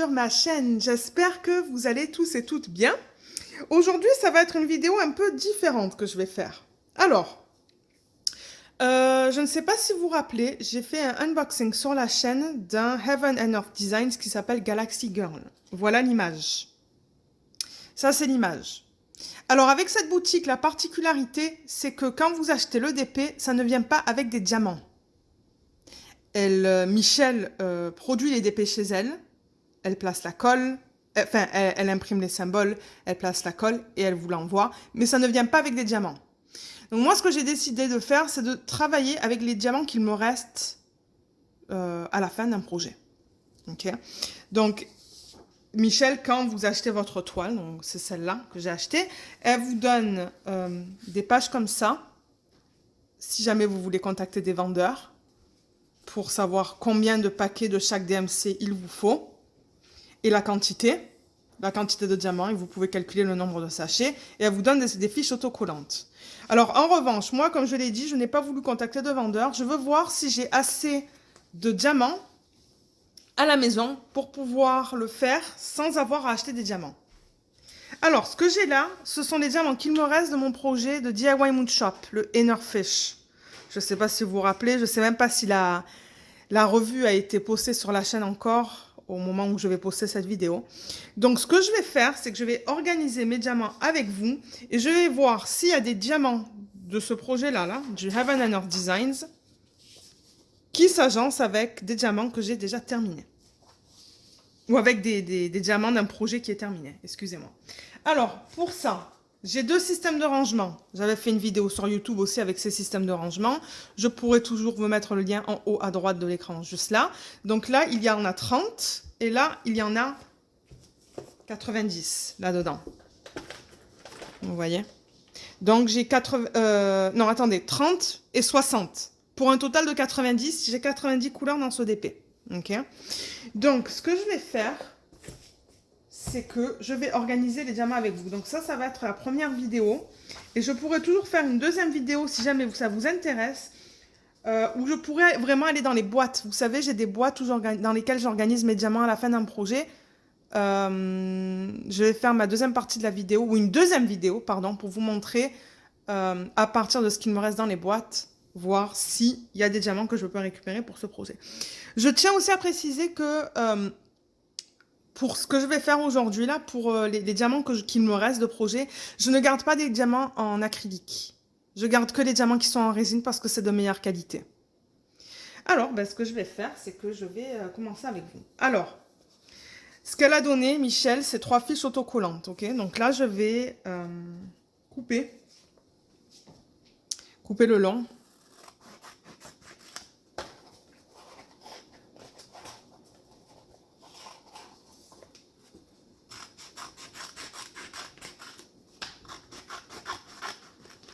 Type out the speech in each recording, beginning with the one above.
sur ma chaîne. J'espère que vous allez tous et toutes bien. Aujourd'hui, ça va être une vidéo un peu différente que je vais faire. Alors, je ne sais pas si vous vous rappelez, j'ai fait un unboxing sur la chaîne d'un Heaven and Earth Designs qui s'appelle Galaxy Girl. Voilà l'image. Ça, c'est l'image. Alors, avec cette boutique, la particularité, c'est que quand vous achetez le DP, ça ne vient pas avec des diamants. Michel produit les DP chez elle. Elle place la colle, enfin, elle imprime les symboles, elle place la colle et elle vous l'envoie. Mais ça ne vient pas avec des diamants. Donc moi, ce que j'ai décidé de faire, c'est de travailler avec les diamants qu'il me reste à la fin d'un projet. Okay. Donc, Michel, quand vous achetez votre toile, donc c'est celle-là que j'ai achetée, elle vous donne des pages comme ça, si jamais vous voulez contacter des vendeurs, pour savoir combien de paquets de chaque DMC il vous faut, et la quantité de diamants, et vous pouvez calculer le nombre de sachets, et elle vous donne des fiches autocollantes. Alors, en revanche, moi, comme je l'ai dit, je n'ai pas voulu contacter de vendeur. Je veux voir si j'ai assez de diamants à la maison pour pouvoir le faire sans avoir à acheter des diamants. Alors, ce que j'ai là, ce sont les diamants qu'il me reste de mon projet de DIY Moon Shop, le Inner Fish. Je ne sais pas si vous vous rappelez, je ne sais même pas si la revue a été postée sur la chaîne encore au moment où je vais poster cette vidéo. Donc, ce que je vais faire, c'est que je vais organiser mes diamants avec vous et je vais voir s'il y a des diamants de ce projet-là, du Heaven and Earth Designs, qui s'agencent avec des diamants que j'ai déjà terminés. Ou avec des diamants d'un projet qui est terminé, excusez-moi. Alors, pour ça, j'ai deux systèmes de rangement. J'avais fait une vidéo sur YouTube aussi avec ces systèmes de rangement. Je pourrais toujours vous mettre le lien en haut à droite de l'écran, juste là. Donc là, il y en a 30 et là, il y en a 90 là-dedans. Vous voyez? Donc j'ai 30 et 60. Pour un total de 90, j'ai 90 couleurs dans ce DP. Okay. Donc, ce que je vais faire, c'est que je vais organiser les diamants avec vous. Donc ça va être la première vidéo. Et je pourrais toujours faire une deuxième vidéo si jamais ça vous intéresse, où je pourrais vraiment aller dans les boîtes. Vous savez, j'ai des boîtes dans lesquelles j'organise mes diamants à la fin d'un projet. Je vais faire ma deuxième partie de la vidéo, ou une deuxième vidéo, pardon, pour vous montrer à partir de ce qu'il me reste dans les boîtes, voir s'il y a des diamants que je peux récupérer pour ce projet. Je tiens aussi à préciser que pour ce que je vais faire aujourd'hui, là, pour les diamants qu'il me reste de projet, je ne garde pas des diamants en acrylique. Je garde que les diamants qui sont en résine parce que c'est de meilleure qualité. Alors, ce que je vais faire, c'est que je vais commencer avec vous. Alors, ce qu'elle a donné, Michel, c'est 3 fiches autocollantes. Okay, donc là, je vais couper le long.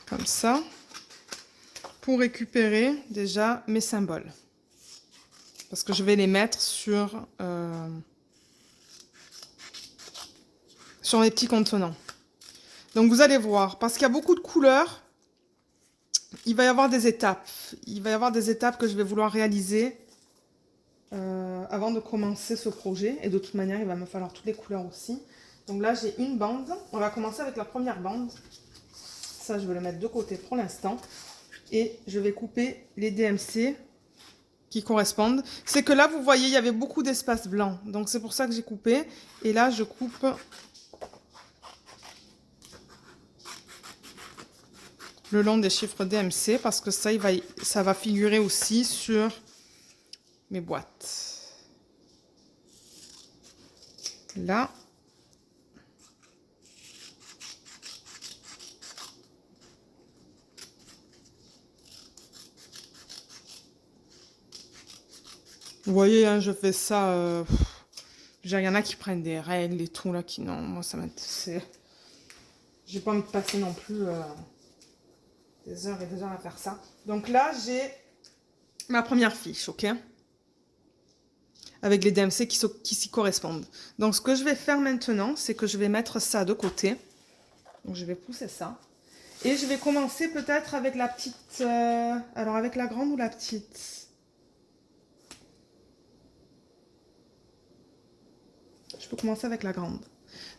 Comme ça, pour récupérer déjà mes symboles. Parce que je vais les mettre sur les petits contenants. Donc vous allez voir, parce qu'il y a beaucoup de couleurs, il va y avoir des étapes. Il va y avoir des étapes que je vais vouloir réaliser avant de commencer ce projet. Et de toute manière, il va me falloir toutes les couleurs aussi. Donc là, j'ai une bande. On va commencer avec la première bande. Ça, je vais le mettre de côté pour l'instant. Et je vais couper les DMC qui correspondent. C'est que là, vous voyez, il y avait beaucoup d'espace blanc. Donc, c'est pour ça que j'ai coupé. Et là, je coupe le long des chiffres DMC parce que ça va figurer aussi sur mes boîtes. Là. Vous voyez, hein, je fais ça. Il y en a qui prennent des règles et tout, là, qui non, moi ça m'intéresse. J'ai pas envie de passer non plus des heures et des heures à faire ça. Donc là, j'ai ma première fiche, ok? Avec les DMC qui s'y correspondent. Donc ce que je vais faire maintenant, c'est que je vais mettre ça de côté. Donc je vais pousser ça. Et je vais commencer peut-être avec la petite... alors avec la grande ou la petite? peux commencer avec la grande.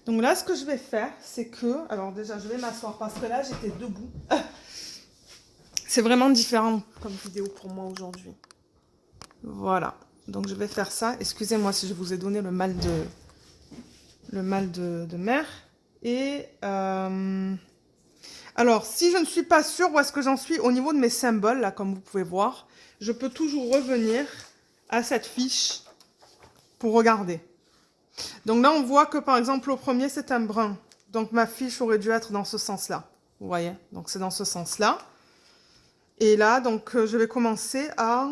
Donc là, ce que je vais faire, c'est que... Alors déjà, je vais m'asseoir parce que là, j'étais debout. C'est vraiment différent comme vidéo pour moi aujourd'hui. Voilà. Donc je vais faire ça. Excusez-moi si je vous ai donné le mal de mer. Et... Alors, si je ne suis pas sûre où est-ce que j'en suis au niveau de mes symboles, là, comme vous pouvez voir, je peux toujours revenir à cette fiche pour regarder. Donc là, on voit que, par exemple, au premier, c'est un brun. Donc, ma fiche aurait dû être dans ce sens-là. Vous voyez? Donc, c'est dans ce sens-là. Et là, donc, je vais commencer à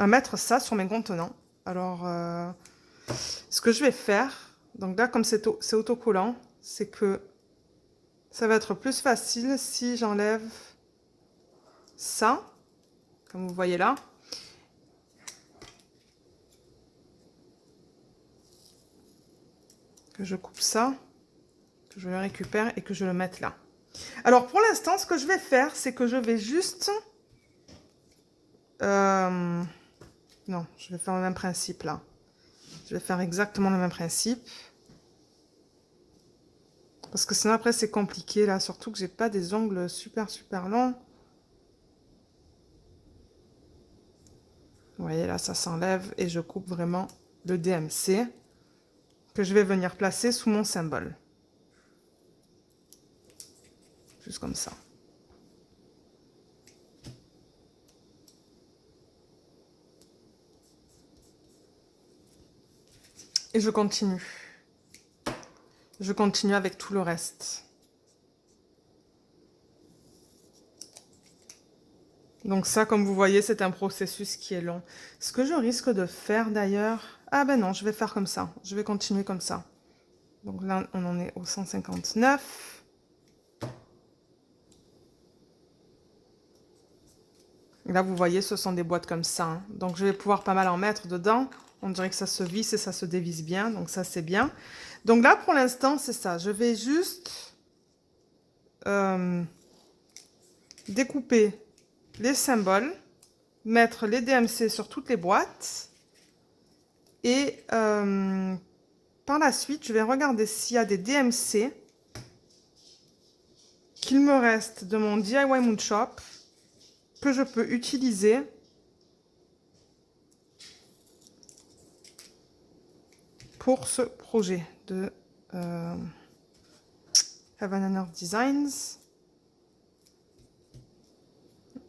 mettre ça sur mes contenants. Alors, ce que je vais faire, donc là, comme c'est autocollant, c'est que ça va être plus facile si j'enlève ça, comme vous voyez là. Que je coupe ça, que je le récupère et que je le mette là. Alors, pour l'instant, ce que je vais faire, c'est que je vais juste... Non, je vais faire le même principe là. Je vais faire exactement le même principe. Parce que sinon après c'est compliqué là, surtout que j'ai pas des ongles super longs. Vous voyez là, ça s'enlève et je coupe vraiment le DMC que je vais venir placer sous mon symbole. Juste comme ça. Et je continue. Je continue avec tout le reste. Donc ça, comme vous voyez, c'est un processus qui est long. Ce que je risque de faire d'ailleurs... Ah ben non, je vais faire comme ça. Je vais continuer comme ça. Donc là, on en est au 159. Là, vous voyez, ce sont des boîtes comme ça. Hein. Donc je vais pouvoir pas mal en mettre dedans. On dirait que ça se visse et ça se dévisse bien. Donc ça, c'est bien. Donc là, pour l'instant, c'est ça. Je vais juste découper les symboles, mettre les DMC sur toutes les boîtes. Et par la suite, je vais regarder s'il y a des DMC qu'il me reste de mon DIY Moon Shop que je peux utiliser pour ce projet de Heaven and Earth Designs.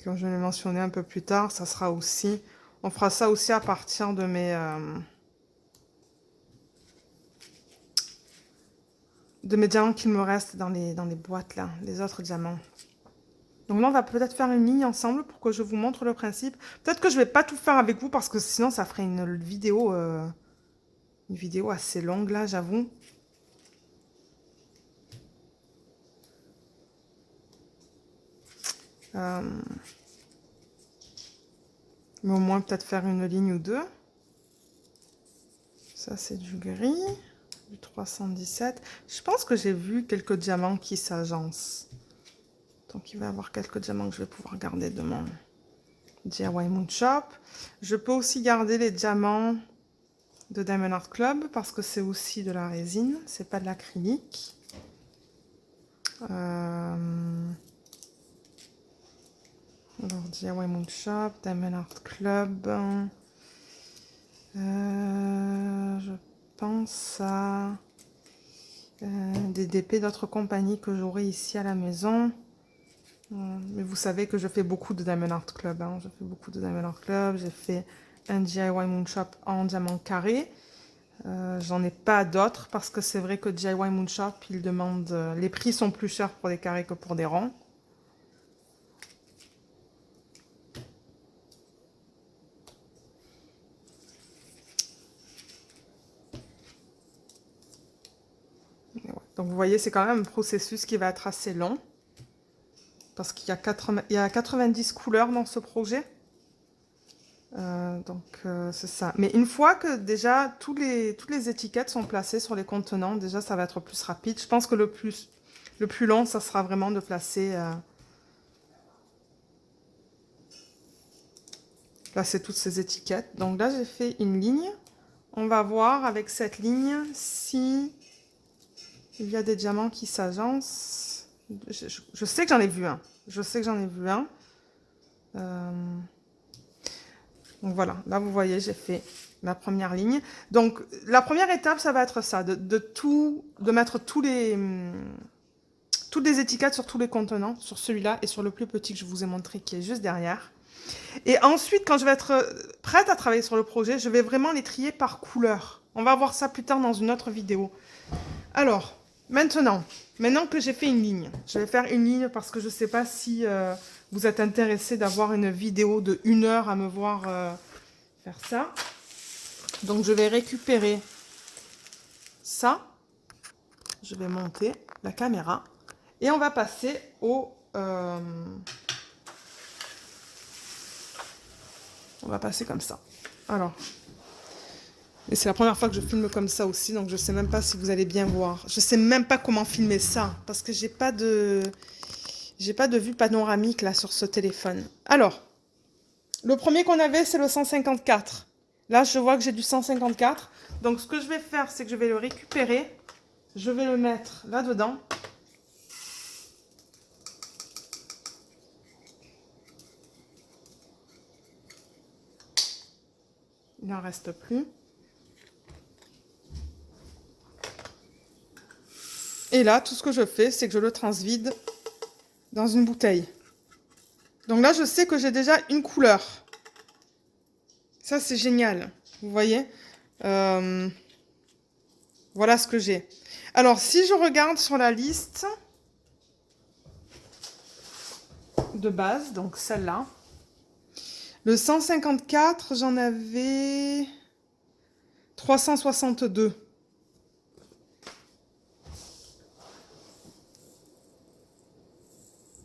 Comme je l'ai mentionné un peu plus tard, ça sera aussi, on fera ça aussi à partir de mes diamants qu'il me reste dans les boîtes là, les autres diamants. Donc là, on va peut-être faire une ligne ensemble pour que je vous montre le principe. Peut-être que je ne vais pas tout faire avec vous parce que sinon, ça ferait une vidéo assez longue là, j'avoue. Mais au moins, peut-être faire une ligne ou deux. Ça, c'est du gris, du 317. Je pense que j'ai vu quelques diamants qui s'agencent. Donc, il va y avoir quelques diamants que je vais pouvoir garder de mon DIY Moon Shop. Je peux aussi garder les diamants de Diamond Art Club parce que c'est aussi de la résine, c'est pas de l'acrylique. Alors, DIY Moon Shop, Diamond Art Club. Je pense à des DP d'autres compagnies que j'aurai ici à la maison. Mais vous savez que je fais beaucoup de Diamond Art Club. Hein. Je fais beaucoup de Diamond Art Club. J'ai fait un DIY Moon Shop en diamant carré. J'en ai pas d'autres parce que c'est vrai que DIY Moon Shop, ils demandent... les prix sont plus chers pour des carrés que pour des ronds. Ouais. Donc vous voyez, c'est quand même un processus qui va être assez long. Parce qu'il y a 90 couleurs dans ce projet. C'est ça. Mais une fois que déjà toutes les étiquettes sont placées sur les contenants, déjà ça va être plus rapide. Je pense que le plus long, ça sera vraiment de placer placer toutes ces étiquettes. Donc là, j'ai fait une ligne. On va voir avec cette ligne si il y a des diamants qui s'agencent. Je sais que j'en ai vu un. Je sais que j'en ai vu un. Donc voilà, là vous voyez, j'ai fait la première ligne. Donc la première étape, ça va être ça, de mettre toutes les étiquettes sur tous les contenants, sur celui-là et sur le plus petit que je vous ai montré qui est juste derrière. Et ensuite, quand je vais être prête à travailler sur le projet, je vais vraiment les trier par couleur. On va voir ça plus tard dans une autre vidéo. Alors, maintenant que j'ai fait une ligne, je vais faire une ligne parce que je ne sais pas si vous êtes intéressé d'avoir une vidéo de 1 heure à me voir faire ça. Donc, je vais récupérer ça. Je vais monter la caméra. Et on va passer au... on va passer comme ça. Alors, et c'est la première fois que je filme comme ça aussi, donc je ne sais même pas si vous allez bien voir. Je ne sais même pas comment filmer ça, parce que j'ai pas de vue panoramique là sur ce téléphone. Alors, le premier qu'on avait, c'est le 154. Là, je vois que j'ai du 154. Donc, ce que je vais faire, c'est que je vais le récupérer. Je vais le mettre là-dedans. Il n'en reste plus. Et là, tout ce que je fais, c'est que je le transvide dans une bouteille. Donc là, je sais que j'ai déjà une couleur. Ça, c'est génial. Vous voyez voilà ce que j'ai. Alors, si je regarde sur la liste de base, donc celle-là, le 154, j'en avais 362.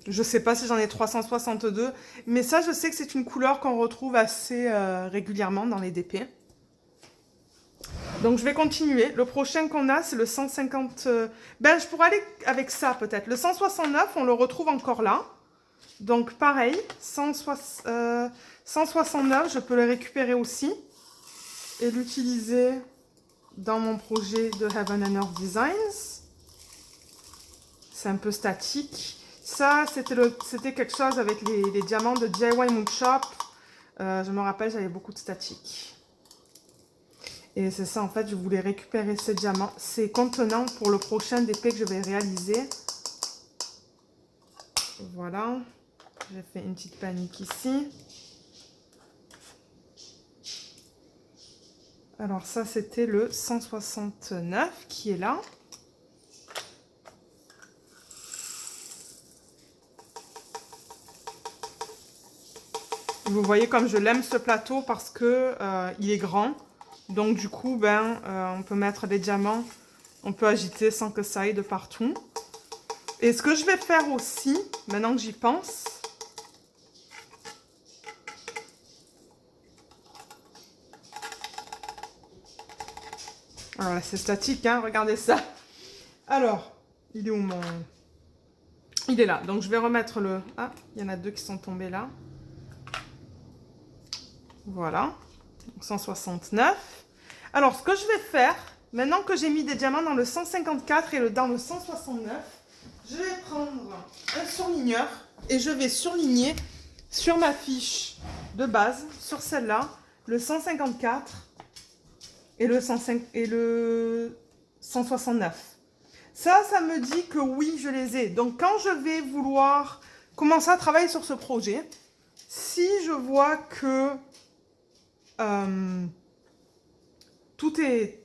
Je ne sais pas si j'en ai 362, mais ça, je sais que c'est une couleur qu'on retrouve assez régulièrement dans les DP. Donc, je vais continuer. Le prochain qu'on a, c'est le 150... ben, je pourrais aller avec ça, peut-être. Le 169, on le retrouve encore là. Donc, pareil, 169, je peux le récupérer aussi et l'utiliser dans mon projet de Heaven and Earth Designs. C'est un peu statique. Ça, c'était quelque chose avec les diamants de DIY Moon Shop. Je me rappelle, j'avais beaucoup de statique. Et c'est ça, en fait, je voulais récupérer ces diamants, ces contenants pour le prochain DP que je vais réaliser. Voilà. J'ai fait une petite panique ici. Alors ça, c'était le 169 qui est là. Vous voyez comme je l'aime ce plateau parce que il est grand. Donc du coup, on peut mettre des diamants, on peut agiter sans que ça aille de partout. Et ce que je vais faire aussi, maintenant que j'y pense, voilà, c'est statique, hein, regardez ça. Alors, il est où mon... Il est là, donc je vais remettre le... Ah, il y en a 2 qui sont tombés là. Voilà, 169. Alors, ce que je vais faire, maintenant que j'ai mis des diamants dans le 154 et dans le 169, je vais prendre un surligneur et je vais surligner sur ma fiche de base, sur celle-là, le 154 et le 169. Ça me dit que oui, je les ai. Donc, quand je vais vouloir commencer à travailler sur ce projet, si je vois que tout est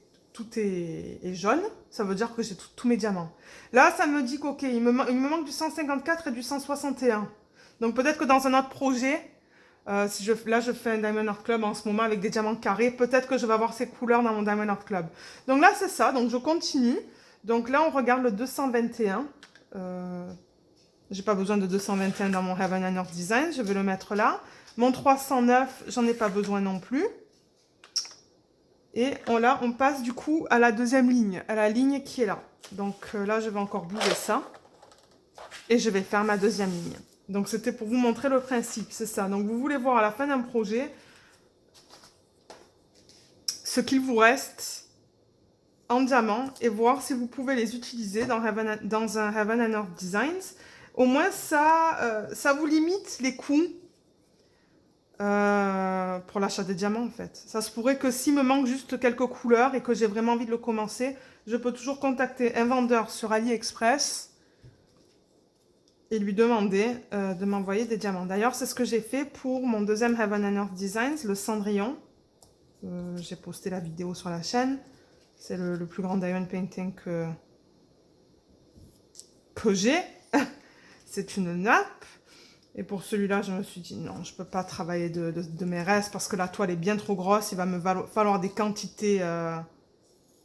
jaune, ça veut dire que j'ai tous mes diamants. Là, ça me dit qu'ok, il me manque du 154 et du 161. Donc, peut-être que dans un autre projet, là, je fais un Diamond Art Club en ce moment avec des diamants carrés. Peut-être que je vais avoir ces couleurs dans mon Diamond Art Club. Donc là, c'est ça. Donc, je continue. Donc là, on regarde le 221. J'ai pas besoin de 221 dans mon Heaven and Earth Design. Je vais le mettre là. Mon 309, j'en ai pas besoin non plus. Et là, on passe du coup à la deuxième ligne, à la ligne qui est là. Donc là, je vais encore bouger ça. Et je vais faire ma deuxième ligne. Donc, c'était pour vous montrer le principe, c'est ça. Donc, vous voulez voir à la fin d'un projet, ce qu'il vous reste en diamant et voir si vous pouvez les utiliser dans un Heaven and Earth Designs. Au moins, ça vous limite les coûts pour l'achat des diamants, en fait. Ça se pourrait que s'il me manque juste quelques couleurs et que j'ai vraiment envie de le commencer, je peux toujours contacter un vendeur sur AliExpress et lui demander de m'envoyer des diamants. D'ailleurs, c'est ce que j'ai fait pour mon deuxième Heaven and Earth Designs, le Cendrillon. J'ai posté la vidéo sur la chaîne. C'est le plus grand diamond painting que j'ai. C'est une nappe. Et pour celui-là, je me suis dit non, je ne peux pas travailler de mes restes parce que la toile est bien trop grosse. Il va me falloir des quantités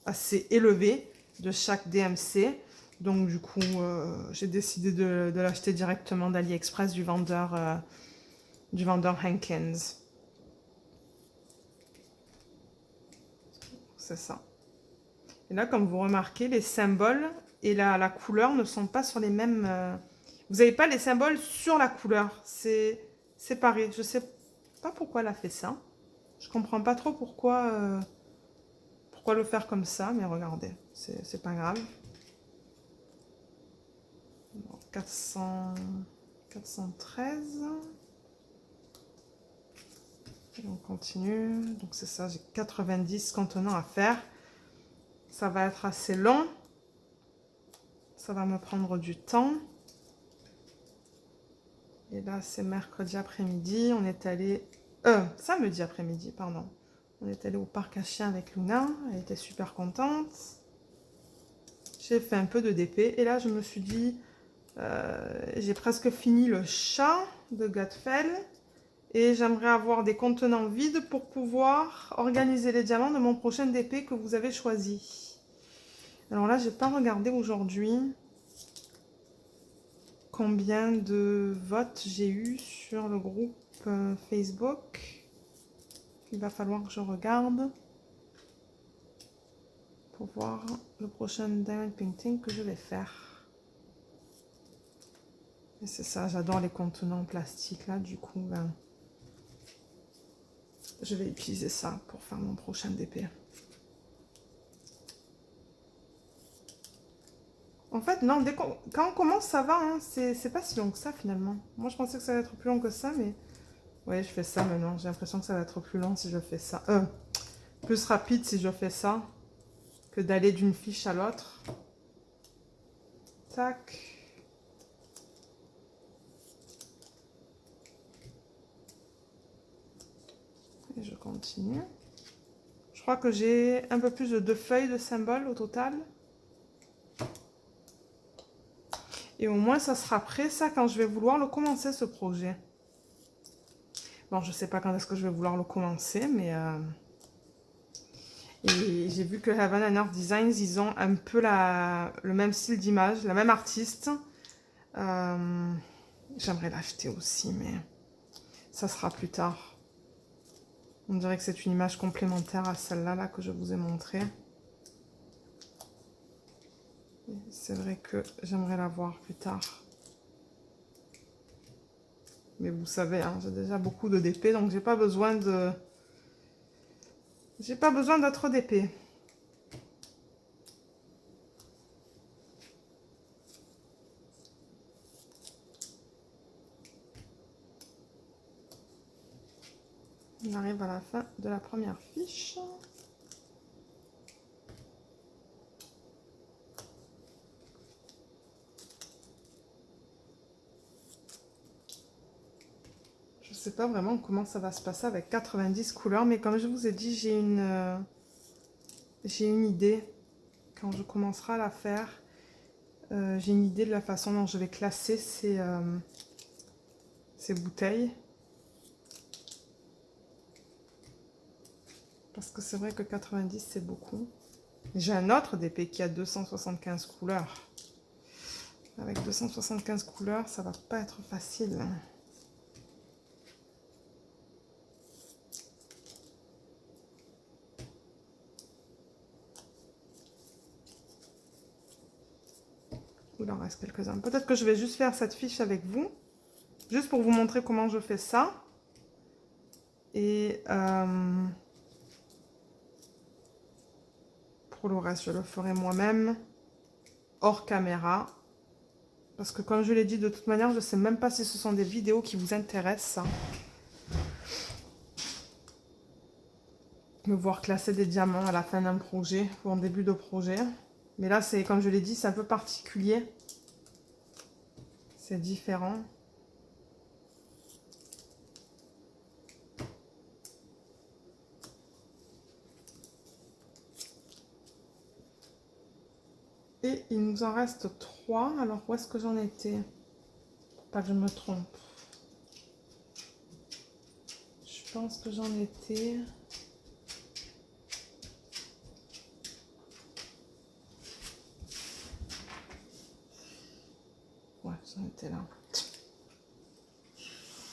assez élevées de chaque DMC. Donc du coup, j'ai décidé de l'acheter directement d'AliExpress du vendeur Hankins. C'est ça. Et là, comme vous remarquez, les symboles et la couleur ne sont pas sur les mêmes... Vous n'avez pas les symboles sur la couleur. C'est séparé. Je ne sais pas pourquoi elle a fait ça. Je ne comprends pas trop pourquoi le faire comme ça. Mais regardez, c'est pas grave. Bon, 413. Et on continue. Donc c'est ça, j'ai 90 contenants à faire. Ça va être assez long. Ça va me prendre du temps. Et là, c'est mercredi après-midi. On est allé... samedi après-midi, pardon. On est allé au parc à chiens avec Luna. Elle était super contente. J'ai fait un peu de DP. Et là, je me suis dit... j'ai presque fini le chat de Gatfell. Et j'aimerais avoir des contenants vides pour pouvoir organiser les diamants de mon prochain DP que vous avez choisi. Alors là, je n'ai pas regardé aujourd'hui combien de votes j'ai eu sur le groupe Facebook. Il va falloir que je regarde pour voir le prochain diamond painting que je vais faire. Et c'est ça, j'adore les contenants en plastique là, du coup, ben, je vais utiliser ça pour faire mon prochain DP. En fait, non, quand on commence, ça va, hein, c'est pas si long que ça finalement. Moi, je pensais que ça allait être plus long que ça, mais... Ouais, je fais ça maintenant. J'ai l'impression que ça va être plus long si je fais ça. Plus rapide si je fais ça que d'aller d'une fiche à l'autre. Tac. Et je continue. Je crois que j'ai un peu plus de 2 feuilles de symboles au total. Et au moins, ça sera prêt, ça, quand je vais vouloir le commencer, ce projet. Bon, je sais pas quand est-ce que je vais vouloir le commencer, mais... Et j'ai vu que Heaven and Earth Designs, ils ont un peu le même style d'image, la même artiste. J'aimerais l'acheter aussi, mais ça sera plus tard. On dirait que c'est une image complémentaire à celle-là là, que je vous ai montrée. C'est vrai que j'aimerais la voir plus tard. Mais vous savez, hein, j'ai déjà beaucoup de DP, donc j'ai pas besoin de... J'ai pas besoin d'autres DP. On arrive à la fin de la première fiche. Je sais pas vraiment comment ça va se passer avec 90 couleurs, mais comme je vous ai dit, j'ai une idée quand je commencerai à la faire. J'ai une idée de la façon dont je vais classer ces bouteilles. Parce que c'est vrai que 90 c'est beaucoup. J'ai un autre DP qui a 275 couleurs. Avec 275 couleurs, ça va pas être facile. Il en reste quelques-uns. Peut-être que je vais juste faire cette fiche avec vous. Juste pour vous montrer comment je fais ça. Et Pour le reste, je le ferai moi-même, hors caméra. Parce que comme je l'ai dit, de toute manière, je ne sais même pas si ce sont des vidéos qui vous intéressent. Me voir classer des diamants à la fin d'un projet ou en début de projet. Mais là, c'est comme je l'ai dit, c'est un peu particulier. C'est différent. Et il nous en reste 3. Alors, où est-ce que j'en étais? Pas que je me trompe. Je pense que j'en étais... Ouais, j'en étais là.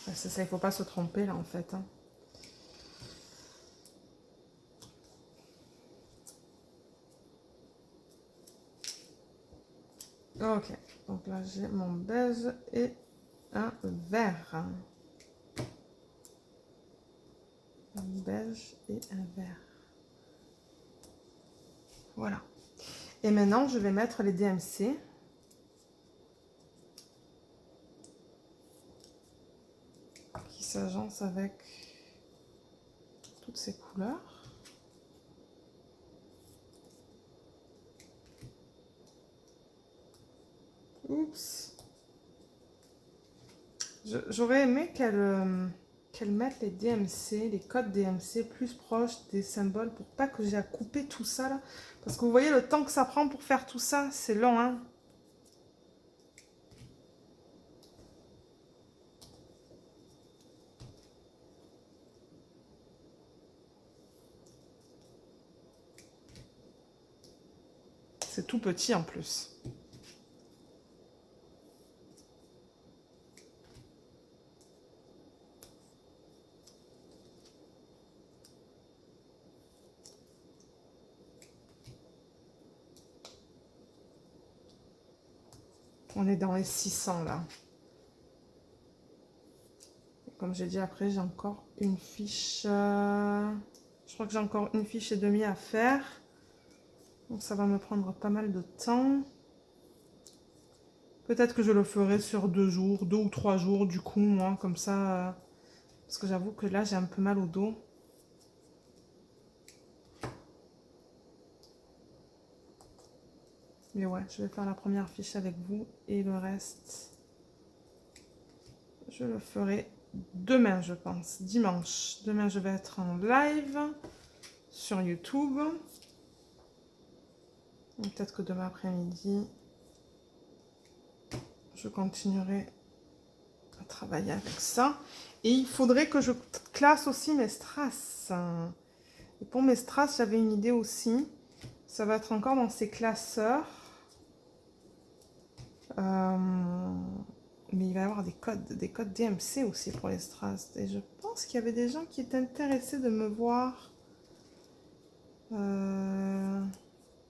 Ouais, c'est ça, il ne faut pas se tromper là en fait. Hein. Ok, donc là j'ai mon beige et un vert. Un beige et un vert. Voilà. Et maintenant je vais mettre les DMC. Qui s'agencent avec toutes ces couleurs. Oups. J'aurais aimé qu'elle mette les DMC, les codes DMC plus proches des symboles pour pas que j'ai à couper tout ça là. Parce que vous voyez le temps que ça prend pour faire tout ça, c'est long hein. C'est tout petit en plus. On est dans les 600 là. Comme j'ai dit, après, j'ai encore une fiche. Je crois que j'ai encore une fiche et demie à faire. Donc ça va me prendre pas mal de temps. Peut-être que je le ferai sur 2 jours, 2 ou 3 jours du coup, moi, comme ça. Parce que j'avoue que là, j'ai un peu mal au dos. Mais ouais, je vais faire la première fiche avec vous. Et le reste, je le ferai demain, je pense. Dimanche. Demain, je vais être en live sur YouTube. Peut-être que demain après-midi, je continuerai à travailler avec ça. Et il faudrait que je classe aussi mes strass. Et pour mes strass, j'avais une idée aussi. Ça va être encore dans ces classeurs. Mais il va y avoir des codes DMC aussi pour les strass. Et je pense qu'il y avait des gens qui étaient intéressés de me voir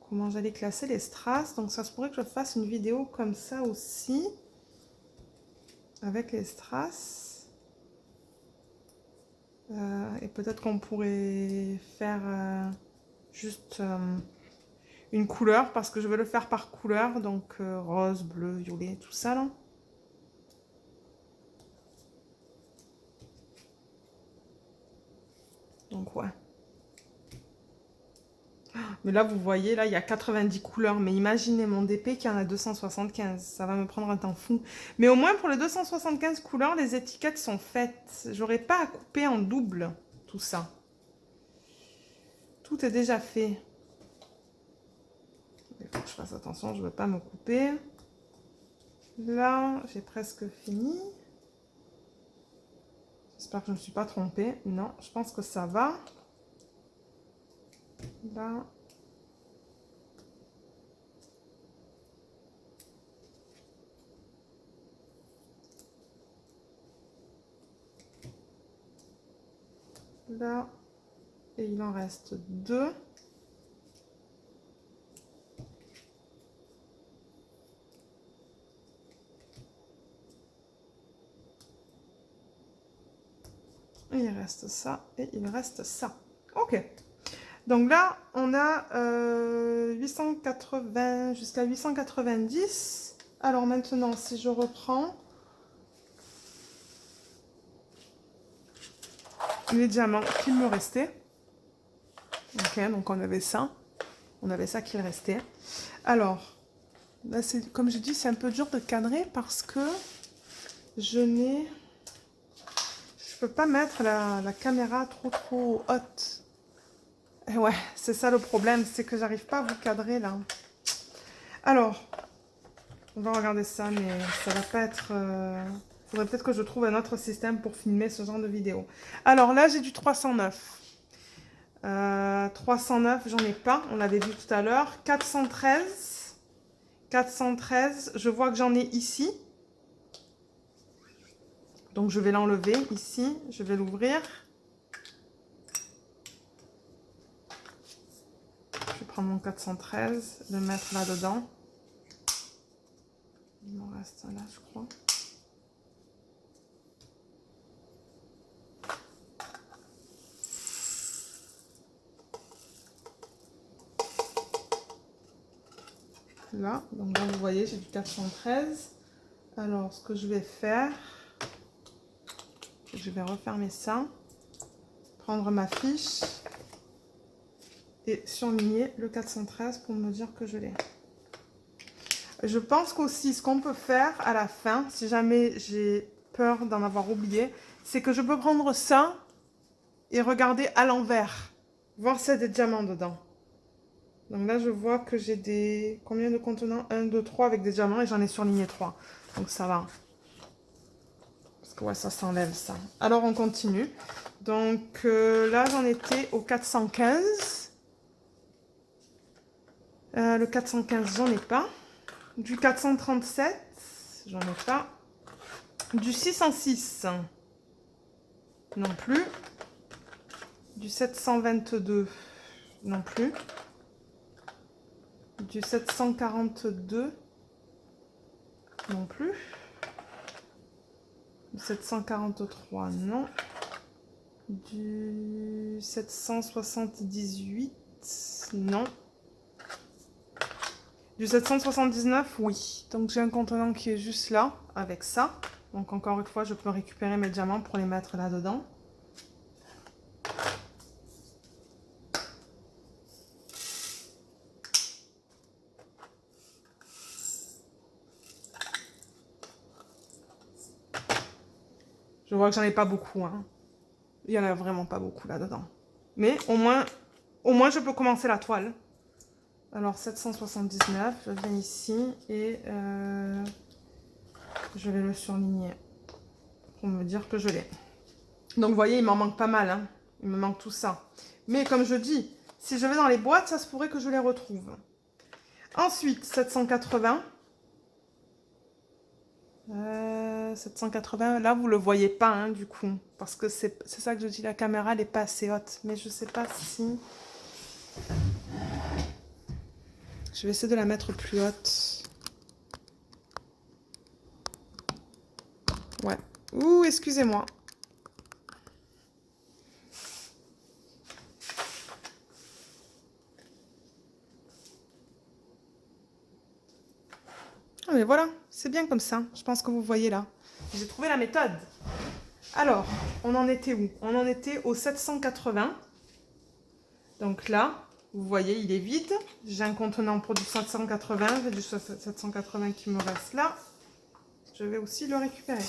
comment j'allais classer les strass. Donc ça se pourrait que je fasse une vidéo comme ça aussi. Avec les strass. Et peut-être qu'on pourrait faire juste une couleur. Parce que je vais le faire par couleur. Donc rose, bleu, violet, tout ça là. Donc ouais. Mais là, vous voyez, là, il y a 90 couleurs. Mais imaginez mon DP qui en a 275. Ça va me prendre un temps fou. Mais au moins, pour les 275 couleurs, les étiquettes sont faites. J'aurais pas à couper en double tout ça. Tout est déjà fait. Il faut que je fasse attention, je ne veux pas me couper. Là, j'ai presque fini. J'espère que je ne me suis pas trompée. Non, je pense que ça va. Là. Là. Et il en reste 2. Et il reste ça et il reste ça. Ok. Donc là, on a 880 jusqu'à 890. Alors maintenant, si je reprends les diamants qu'il me restait. Ok, donc on avait ça. On avait ça qu'il restait. Alors, là, comme je dis, c'est un peu dur de cadrer parce que je peux pas mettre la caméra trop haute. Et ouais, c'est ça le problème, c'est que j'arrive pas à vous cadrer là. Alors, on va regarder ça, mais ça va pas être... faudrait peut-être que je trouve un autre système pour filmer ce genre de vidéo. Alors là, j'ai du 309. 309, j'en ai pas, on l'avait vu tout à l'heure. 413. 413, je vois que j'en ai ici. Donc je vais l'enlever ici, je vais l'ouvrir. Je vais prendre mon 413, le mettre là-dedans. Il m'en reste un là, je crois. Là, donc là, vous voyez, j'ai du 413. Alors, ce que je vais faire, je vais refermer ça, prendre ma fiche et surligner le 413 pour me dire que je l'ai. Je pense qu'aussi, ce qu'on peut faire à la fin, si jamais j'ai peur d'en avoir oublié, c'est que je peux prendre ça et regarder à l'envers, voir s'il y a des diamants dedans. Donc là, je vois que j'ai des... Combien de contenants? 1, 2, 3 avec des diamants et j'en ai surligné 3. Donc ça va. Parce que ouais, ça s'enlève ça. Alors on continue. Donc là, j'en étais au 415. Le 415, j'en ai pas. Du 437, j'en ai pas. Du 606, non plus. Du 722, non plus. Du 742, non plus. Du 743, non. Du 778, non. Du 779, oui. Donc j'ai un contenant qui est juste là, avec ça. Donc encore une fois, je peux récupérer mes diamants pour les mettre là-dedans. Je vois que j'en ai pas beaucoup, hein. Il y en a vraiment pas beaucoup là-dedans. Mais au moins, je peux commencer la toile. Alors 779, je viens ici et je vais le surligner pour me dire que je l'ai. Donc vous voyez, il m'en manque pas mal, hein. Il me manque tout ça. Mais comme je dis, si je vais dans les boîtes, ça se pourrait que je les retrouve. Ensuite, 780. 780, là vous le voyez pas, hein, du coup. Parce que c'est ça que je dis, la caméra elle est pas assez haute. Mais je sais pas si... Je vais essayer de la mettre plus haute. Ouais. Ouh, excusez-moi. Ah, mais voilà, c'est bien comme ça. Je pense que vous voyez là. J'ai trouvé la méthode. Alors, on en était où? On en était au 780. Donc là, vous voyez, il est vide. J'ai un contenant pour du 780. J'ai du 780 qui me reste là. Je vais aussi le récupérer.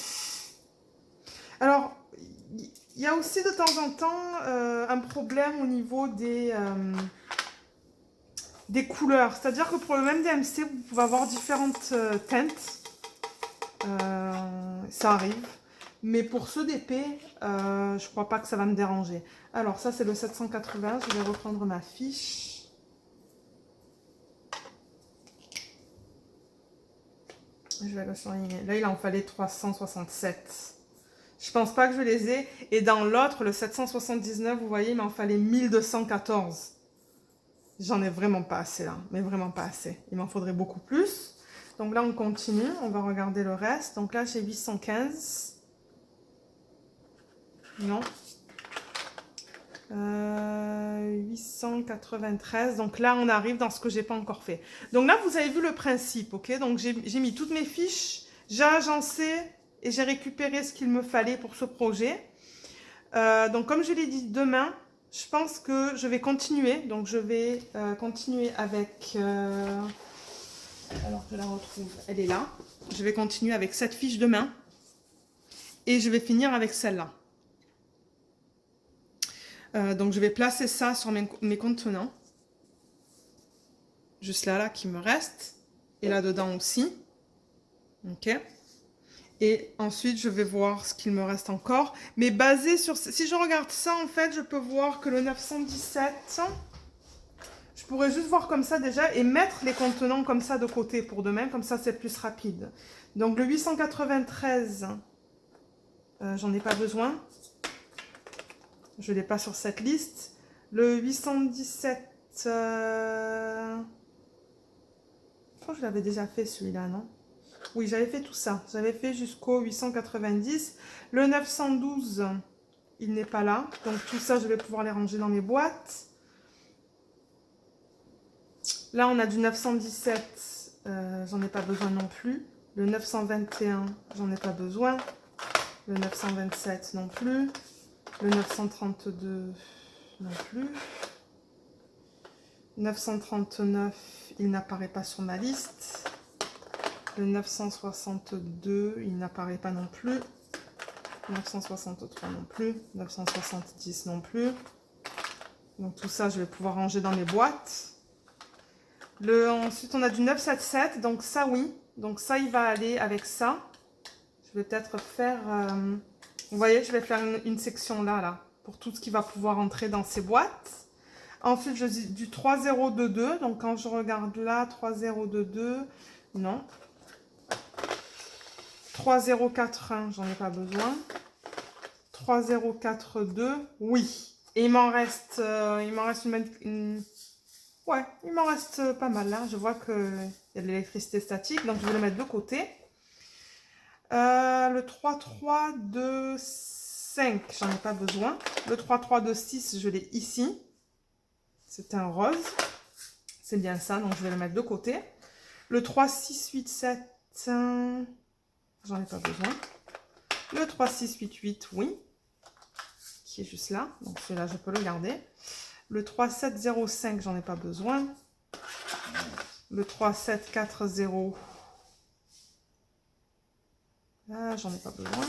Alors, il y a aussi de temps en temps un problème au niveau des couleurs. C'est-à-dire que pour le même DMC, vous pouvez avoir différentes teintes. Ça arrive. Mais pour ceux d'épée, je crois pas que ça va me déranger. Alors ça c'est le 780, je vais reprendre ma fiche. Je vais le surligner. Là il en fallait 367. Je pense pas que je les ai. Et dans l'autre, le 779, vous voyez, il m'en fallait 1214. J'en ai vraiment pas assez là, mais vraiment pas assez. Il m'en faudrait beaucoup plus. Donc là on continue, on va regarder le reste. Donc là j'ai 815. Non. 893. Donc là, on arrive dans ce que j'ai pas encore fait. Donc là, vous avez vu le principe, ok? Donc j'ai mis toutes mes fiches, j'ai agencé et j'ai récupéré ce qu'il me fallait pour ce projet. Donc comme je l'ai dit, demain, je pense que je vais continuer. Donc je vais continuer avec... alors je la retrouve, elle est là. Je vais continuer avec cette fiche demain. Et je vais finir avec celle-là. Donc je vais placer ça sur mes contenants. Juste là qui me reste. Et là-dedans aussi. Ok. Et ensuite, je vais voir ce qu'il me reste encore. Mais basé sur... Si je regarde ça, en fait, je peux voir que le 917... Je pourrais juste voir comme ça déjà et mettre les contenants comme ça de côté pour demain. Comme ça, c'est plus rapide. Donc, le 893, j'en ai pas besoin. Je ne l'ai pas sur cette liste. Le 817... Je crois que je l'avais déjà fait, celui-là, non? Oui, j'avais fait tout ça. J'avais fait jusqu'au 890. Le 912, il n'est pas là. Donc tout ça, je vais pouvoir les ranger dans mes boîtes. Là, on a du 917. J'en ai pas besoin non plus. Le 921, j'en ai pas besoin. Le 927 non plus. Le 932 non plus. 939, il n'apparaît pas sur ma liste. Le 962, il n'apparaît pas non plus. 963 non plus. 970 non plus. Donc tout ça, je vais pouvoir ranger dans mes boîtes. Ensuite, on a du 977. Donc ça, oui. Donc ça, il va aller avec ça. Je vais peut-être faire... vous voyez, je vais faire une section là, pour tout ce qui va pouvoir entrer dans ces boîtes. Ensuite, je dis du 3022. Donc quand je regarde là, 3022, non. 3041, j'en ai pas besoin. 3042, oui. Et il m'en reste ouais, il m'en reste pas mal là. Je vois qu'il y a de l'électricité statique, donc je vais le mettre de côté. Le 3325, j'en ai pas besoin. Le 3326, je l'ai ici. C'est un rose. C'est bien ça, donc je vais le mettre de côté. Le 3687, j'en ai pas besoin. Le 3688, oui. Qui est juste là. Donc celui-là, je peux le garder. Le 3705, j'en ai pas besoin. Le 3740, là, j'en ai pas besoin.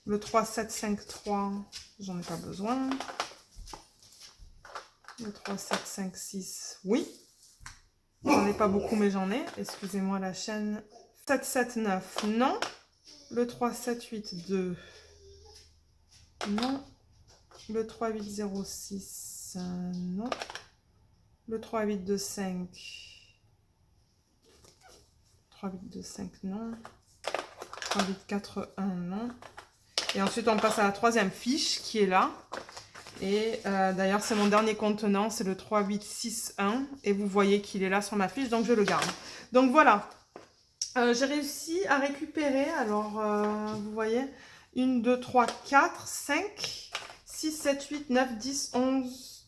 Le 3753, j'en ai pas besoin. Le 3756, oui. J'en ai pas beaucoup, mais j'en ai. Excusez-moi la chaîne. 779, non. Le 3782, non. Le 3806, non. Le 3825, 3825, non. 3841, non. Et ensuite, on passe à la troisième fiche qui est là. Et d'ailleurs, c'est mon dernier contenant, c'est le 3861. Et vous voyez qu'il est là sur ma fiche, donc je le garde. Donc voilà, j'ai réussi à récupérer, alors vous voyez, 1, 2, 3, 4, 5, 6, 7, 8, 9, 10, 11.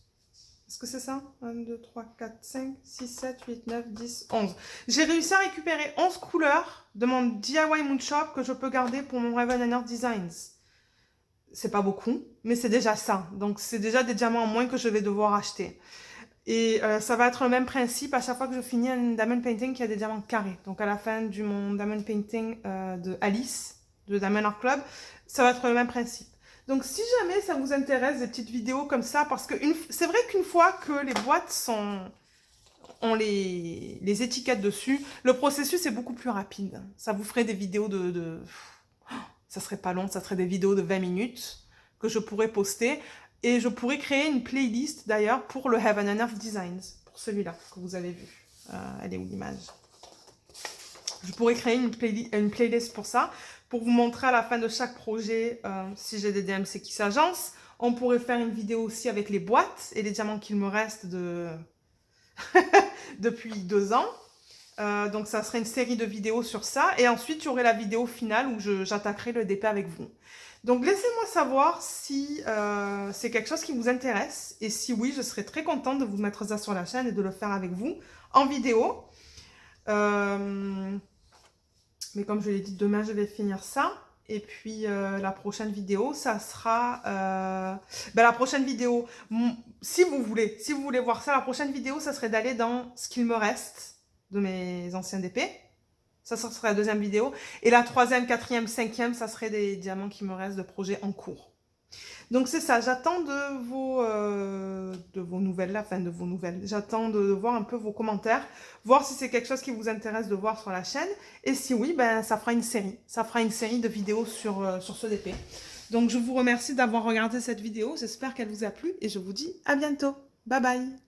Est-ce que c'est ça? 1, 2, 3, 4, 5, 6, 7, 8, 9, 10, 11. J'ai réussi à récupérer 11 couleurs de mon DIY Moonshop que je peux garder pour mon Heaven and Earth Designs. C'est pas beaucoup, mais c'est déjà ça. Donc, c'est déjà des diamants en moins que je vais devoir acheter. Et ça va être le même principe à chaque fois que je finis un diamond painting qui a des diamants carrés. Donc, à la fin du mon diamond painting de Alice, de Diamond Art Club, ça va être le même principe. Donc, si jamais ça vous intéresse, des petites vidéos comme ça, parce que c'est vrai qu'une fois que les boîtes ont les étiquettes dessus, le processus est beaucoup plus rapide. Ça vous ferait des vidéos ça serait pas long, ça serait des vidéos de 20 minutes que je pourrais poster. Et je pourrais créer une playlist d'ailleurs pour le Heaven and Earth Designs, pour celui-là que vous avez vu. Elle est où l'image? Je pourrais créer une playlist pour ça, pour vous montrer à la fin de chaque projet, si j'ai des DMC qui s'agencent. On pourrait faire une vidéo aussi avec les boîtes et les diamants qu'il me reste depuis 2 ans. Donc ça serait une série de vidéos sur ça. Et ensuite, il y aurait la vidéo finale où j'attaquerai le DP avec vous. Donc laissez-moi savoir si c'est quelque chose qui vous intéresse. Et si oui, je serais très contente de vous mettre ça sur la chaîne et de le faire avec vous en vidéo. Mais comme je l'ai dit, demain, je vais finir ça. Et puis, la prochaine vidéo, ça sera... la prochaine vidéo, si vous voulez voir ça, la prochaine vidéo, ça serait d'aller dans ce qu'il me reste de mes anciens DP. Ça serait la deuxième vidéo. Et la troisième, quatrième, cinquième, ça serait des diamants qui me restent de projets en cours. Donc c'est ça, j'attends de vos nouvelles, là, enfin de vos nouvelles. J'attends de voir un peu vos commentaires, voir si c'est quelque chose qui vous intéresse de voir sur la chaîne. Et si oui, ben ça fera une série. Ça fera une série de vidéos sur ce DP. Donc je vous remercie d'avoir regardé cette vidéo. J'espère qu'elle vous a plu et je vous dis à bientôt. Bye bye.